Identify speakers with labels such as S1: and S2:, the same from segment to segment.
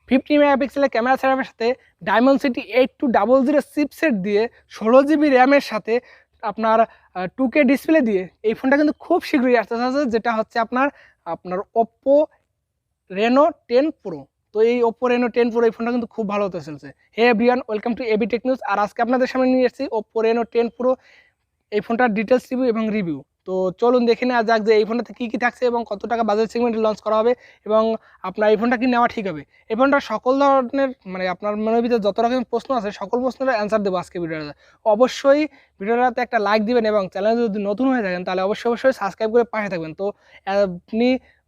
S1: 50 মেগাপিক্সেলের ক্যামেরা সেটআপের সাথে Dimensity 8200 chipset দিয়ে 16 জিবি র্যামের সাথে আপনার 2K ডিসপ্লে দিয়ে এই ফোনটা কিন্তু খুব শীঘ্রই আসতে চলেছে, যেটা হচ্ছে আপনার Oppo Reno 10 Pro। তো এই Oppo Reno 10 Pro এই ফোনটা কিন্তু খুব ভালো হতে চলছে। Hey everyone, welcome to ABTechnews। আর আজকে আপনাদের সামনে নিয়ে এসেছি Oppo Reno 10 Pro এই ফোনটার ডিটেলস রিভিউ এবং রিভিউ। তো চলুন দেখে নেওয়া যাক যে এই ফোনটাতে কী কী থাকছে এবং কত টাকা বাজেট সেগমেন্টে লঞ্চ করা হবে এবং আপনার এই ফোনটা কি নেওয়া ঠিক হবে। এই ফোনটার সকল ধরনের আপনার মনের ভিতরে যত রকমের প্রশ্ন আছে সকল প্রশ্নের অ্যান্সার দেবো আজকে ভিডিওটাতে। অবশ্যই ভিডিওটাতে একটা লাইক দিবেন এবং চ্যানেলে যদি নতুন হয়ে থাকেন তাহলে অবশ্যই সাবস্ক্রাইব করে পাশে থাকবেন। তো আপনি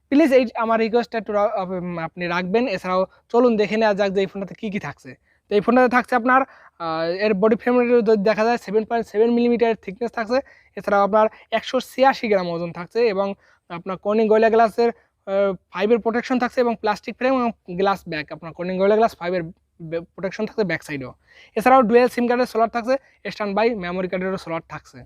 S1: প্লিজ এই আমার রিকোয়েস্টটা একটু আপনি রাখবেন। এছাড়াও চলুন দেখে নেওয়া যাক যে এই ফোনটাতে কী কী থাকছে। তো এই ফোনটাতে থাকছে আপনার এর বডি ফ্রেম যদি দেখা যায় 7.7 মিলিমিটারের থিকনেস থাকছে। এছাড়াও আপনার 186 গ্রাম ওজন থাকছে এবং আপনার কর্নিং গরিলা গ্লাসের 5-এর প্রোটেকশন থাকছে এবং প্লাস্টিক ফ্রেম এবং গ্লাস ব্যাক আপনার কর্নিং গরিলা গ্লাস 5-এর প্রোটেকশন থাকছে ব্যাক সাইডেও। এছাড়াও ডুয়েল সিম কার্ডের স্লট থাকছে, স্ট্যান্ড বাই মেমোরি কার্ডেরও স্লট থাকছে।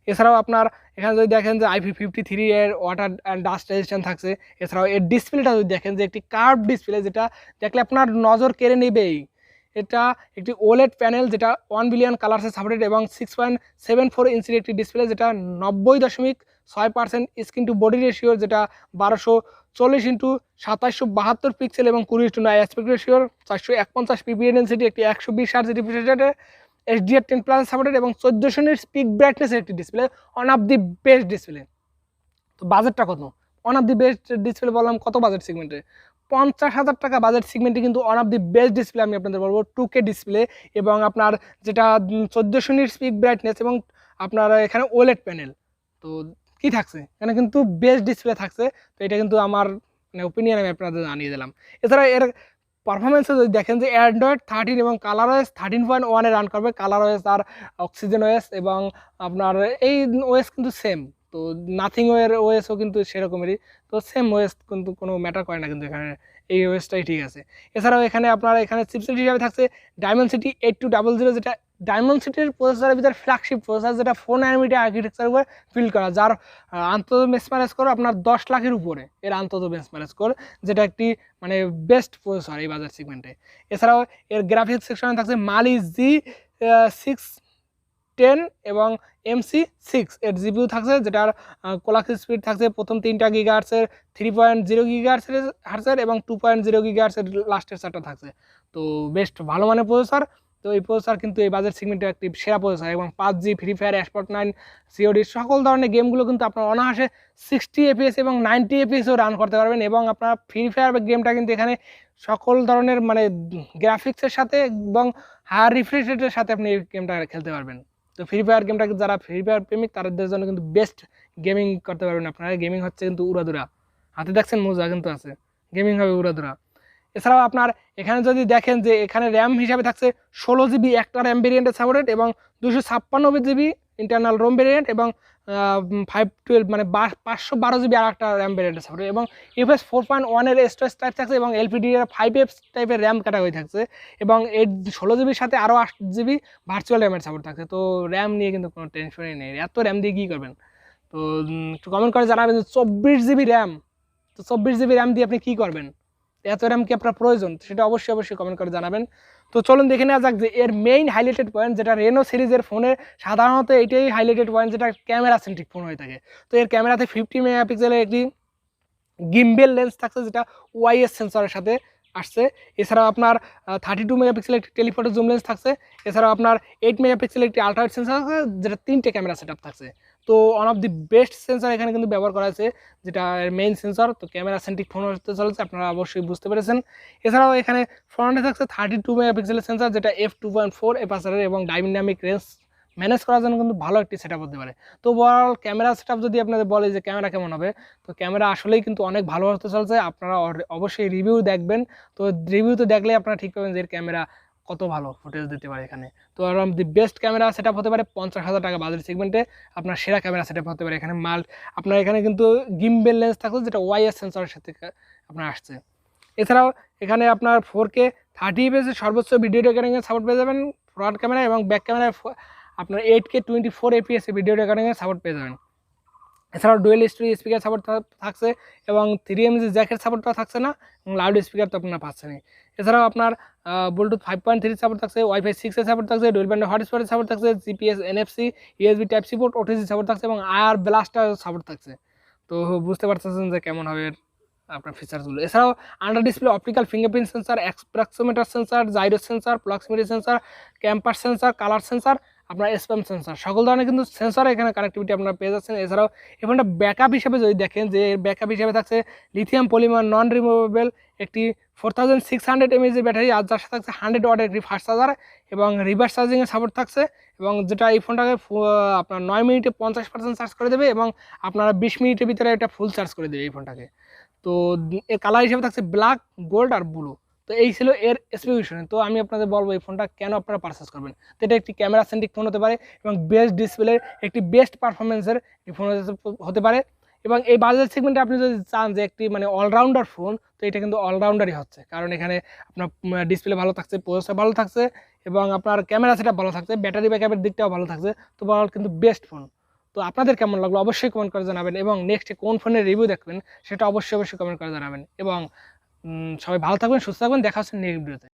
S1: এছাড়াও আপনার এখানে যদি দেখেন যে IP53 এর ওয়াটার অ্যান্ড ডাস্ট রেজিস্ট্যান্ট থাকছে। এছাড়াও এর ডিসপ্লেটা যদি দেখেন যে একটি কার্ভ ডিসপ্লে, যেটা দেখলে আপনার নজর কেড়ে নেবেই। এটা একটি ওলেড প্যানেল যেটা 1 বিলিয়ন কালার্সে সাপোর্টেড এবং 6.74 ইঞ্চির একটি ডিসপ্লে, যেটা 90.6% স্ক্রিন টু বডি রেশিওর, যেটা 1240x2772 পিক্সেল এবং 20:9 অ্যাসপেক্ট রেশিওর, 451 পিপিএ ডেন্সিটি, একটি 120 হার্জ রিফ্রেশ HDR10+ সাপোর্টেড এবং 1400 নিটস পিক ব্রাইটনেসের একটি display. One of the best display. তো বাজেটটা কত? One of the best display বললাম, কত বাজেট সেগমেন্টে? 50,000 টাকা বাজেট সেগমেন্টে কিন্তু one of the best display আমি আপনাদের বলবো 2K ডিসপ্লে এবং আপনার যেটা 1400 নিটস পিক ব্রাইটনেস এবং আপনার এখানে ওলেড প্যানেল। তো কি থাকছে এখানে? কিন্তু বেস্ট ডিসপ্লে থাকছে। তো এটা কিন্তু আমার ওপিনিয়ন আমি আপনাদের জানিয়ে দিলাম। এছাড়া এর পারফরমেন্সে যদি দেখেন যে অ্যান্ড্রয়েড 13 এবং কালার ওএস 13.1-এ রান করবে। কালার ওএস আর অক্সিজেন ওএস এবং আপনার এই ওএস কিন্তু সেম। তো নাথিং ওয়ের ওএসও কিন্তু সেরকমেরই। তো সেম ওএস কিন্তু কোনো ম্যাটার করে না, কিন্তু এখানে এই ওএসটাই ঠিক আছে। এছাড়াও এখানে আপনার এখানে চিপসেট হিসাবে থাকছে ডায়মেনসিটি 8200, যেটা ডায়মেনসিটির প্রসেসরের ভিতরে ফ্ল্যাগশিপ প্রসেসর, যেটা 4 ন্যানোমিটার আর্কিটেকচার উপর বিল্ড করা, যার আন্তত বেঞ্চমার্ক স্কোর আপনার 10 লাখের উপরে এর আন্তত বেঞ্চমার্ক স্কোর, যেটা একটি বেস্ট প্রসেসর এই বাজার সেগমেন্টে। এছাড়াও এর গ্রাফিক্স সেকশনে থাকছে মালি G610 এবং MC6 এর জিপিইউ থাকছে, যেটার ক্লক স্পিড থাকছে প্রথম 3টা গিগাহার্টসের, 3.0 গিগাহার্টসের এবং 2.0 গিগাহার্টসের লাস্টের 4টা থাকছে। তো বেস্ট ভালো মানের প্রসেসর। তো এই প্রসেসর কিন্তু এই বাজেট সেগমেন্টে একটি সেরা প্রসেসর এবং PUBG, free fire, Sport9, COD সকল ধরনের গেমগুলো কিন্তু আপনার অনায়াসে 60 FPS এবং 90 FPSও রান করতে পারবেন। এবং আপনার ফ্রি ফায়ার গেমটা কিন্তু এখানে সকল ধরনের গ্রাফিক্সের সাথে এবং হায়ার রিফ্রেশ রেটের সাথে আপনি এই গেমটা খেলতে পারবেন। তো ফ্রি ফায়ার গেমটা যারা ফ্রি ফায়ার প্রেমিক তাদের জন্য কিন্তু বেস্ট গেমিং করতে পারবেন আপনারা। গেমিং হচ্ছে কিন্তু উড়াদুরা, হাতে দেখছেন মোজা কিন্তু আছে, গেমিং হবে উড়াদুরা। এছাড়াও আপনার এখানে যদি দেখেন যে এখানে র্যাম হিসাবে থাকছে 16 জিবি একটা র্যাম ভেরিয়েন্টের সাপোর্টেড এবং 256 জিবি ইন্টারনাল রোম ভেরিয়েন্ট এবং 512 512 জিবি আর একটা র্যাম ভেরিয়েন্টের সাপোর্টেড এবং UFS 4.1-এর স্টোরেজ টাইপ থাকছে এবং LPDDR 5F টাইপের র্যাম ক্যাটাগরি থাকছে এবং এর 16 জিবির সাথে আরও 8 জিবি ভার্চুয়াল র্যামের সাপোর্ট থাকছে। তো র্যাম নিয়ে কিন্তু কোনো টেনশনই নেই, এত র্যাম দিয়ে কী করবেন? তো একটু কমেন্ট করে জানাবেন যে 24 জিবি র্যাম, তো 24 জিবি র্যাম দিয়ে আপনি কী করবেন? এত র্যাম কি আপনার প্রয়োজন? সেটা অবশ্যই কমেন্ট করে জানাবেন। তো চলুন দেখে নেওয়া যাক যে এর মেইন হাইলাইটেড পয়েন্ট, যেটা রেনো সিরিজের ফোনের সাধারণত এটাই হাইলাইটেড পয়েন্ট, যেটা ক্যামেরা সেন্ট্রিক ফোন হয়ে থাকে। তো এর ক্যামেরাতে 50 মেগাপিক্সেলের একটি গিম্বেল লেন্স থাকছে, যেটা ওয়াইএস সেন্সরের সাথে আসছে। এছাড়াও আপনার 32 মেগাপিক্সেলের একটি টেলিফটো জুম লেন্স থাকছে। এছাড়াও আপনার 8 মেগাপিক্সেলের একটি আল্ট্রাওয়াইড সেন্সর থাকছে, যেটা 3টে ক্যামেরা সেট আপ থাকছে। তো one of the best sensor এখানে কিন্তু ব্যবহার করা হয়েছে, যেটা মেইন সেন্সর। তো ক্যামেরা সেন্ট্রিক ফোন হতে চলেছে, আপনারা অবশ্যই বুঝতে পেরেছেন। এছাড়াও এখানে ফ্রন্টে থাকছে 32 মেগাপিক্সেলের সেন্সর, যেটা f2.4 এপারচারের এবং ডাইনামিক রেঞ্জ ম্যানেজ করার জন্য কিন্তু ভালো একটি সেট আপ হতে পারে। তো ওভারঅল ক্যামেরা সেট আপ যদি আপনাদের বলে যে ক্যামেরা কেমন হবে, তো ক্যামেরা আসলেই কিন্তু অনেক ভালো হতে চলছে। আপনারা অবশ্যই রিভিউ দেখবেন। তো রিভিউতে দেখলে আপনারা ঠিক পাবেন যে এর ক্যামেরা কত ভালো ফুটেজ দিতে পারে এখানে। তো the best camera set up হতে পারে 50,000 টাকা বাজেট সেগমেন্টে। আপনার সেরা ক্যামেরা সেট আপ হতে পারে এখানে আপনার এখানে কিন্তু গিম্বেল লেন্স থাকছে, যেটা ওয়াইএস সেন্সরের সাথে আপনার আসছে। এছাড়াও এখানে আপনার 4K 30 fps সর্বোচ্চ ভিডিও রেকর্ডিংয়ের সাপোর্ট পেয়ে যাবেন ফ্রন্ট ক্যামেরা এবং ব্যাক ক্যামেরায় আপনার 8K 24 fps ভিডিও রেকর্ডিংয়ের সাপোর্ট পেয়ে যাবেন। এছাড়াও ডুয়েল স্টোরেজ স্পিকার সাপোর্ট থাকছে এবং 3 mg জ্যাকের সাপোর্টটা থাকছে না এবং লাউড স্পিকার তো আপনারা পাচ্ছেন। এছাড়াও আপনার ব্লুটুথ 5.3 সাপোর্ট থাকছে, ওয়াইফাই 6 এর সাপোর্ট থাকছে, ডুয়েল ব্যান্ড হটস্পটের সাপোর্ট থাকছে, GPS, NFC, USB type C port, OTG support থাকছে এবং আয়ার ব্লাস্টার সাপোর্ট থাকছে। তো বুঝতে পারতেছেন যে কেমন হবে আপনার ফিচারসগুলো। এছাড়াও under display optical fingerprint sensor, অ্যাপ্রক্সিমিটার sensor, gyro sensor, proximity sensor, ক্যাম্পার সেন্সার, কালার সেন্সার, আপনার স্প্যাম সেন্সার, সকল ধরনের কিন্তু সেন্সর এখানে কানেক্টিভিটি আপনারা পেয়ে যাচ্ছেন। এছাড়াও এই ফোনটা ব্যাকআপ হিসেবে যদি দেখেন যে ব্যাকআপ হিসেবে থাকছে লিথিয়াম পলিমার নন রিমুভেবল একটি 4600 mAh ব্যাটারি, আর যার সাথে থাকছে 100 ওয়াটের একটি ফাস্ট চার্জার এবং রিভার্স চার্জিংয়ের সাপোর্ট থাকছে, এবং যেটা এই ফোনটাকে আপনার 9 মিনিটে 50% চার্জ করে দেবে এবং আপনারা 20 মিনিটের ভিতরে এটা ফুল চার্জ করে দেবে এই ফোনটাকে। তো এর কালার হিসেবে থাকছে ব্ল্যাক, গোল্ড আর ব্লু। তো এই ছিল এর স্পেসিফিকেশন। তো আমি আপনাদের বলবো এই ফোনটা কেন আপনারা পারচেস করবেন। তো এটা একটি ক্যামেরা সেন্ট্রিক ফোন হতে পারে এবং বেস্ট ডিসপ্লের একটি বেস্ট পারফরমেন্সের ফোন হতে পারে, এবং এই বাজেট সেগমেন্টে আপনি যদি চান যে একটি মানে অলরাউন্ডার ফোন, তো এটা কিন্তু অলরাউন্ডারই হচ্ছে, কারণ এখানে আপনার ডিসপ্লে ভালো থাকছে, প্রসেসর ভালো থাকছে এবং আপনার ক্যামেরা সেটআপ ভালো থাকছে, ব্যাটারি ব্যাকআপের দিকটাও ভালো থাকছে। তো বল কিন্তু বেস্ট ফোন। তো আপনাদের কেমন লাগলো অবশ্যই কমেন্ট করে জানাবেন, এবং নেক্সট কোন ফোনের রিভিউ দেখবেন সেটা অবশ্যই কমেন্ট করে জানাবেন। এবং সবাই ভালো থাকবেন, সুস্থ থাকবেন, দেখা হচ্ছে নেক্সট ভিডিওতে।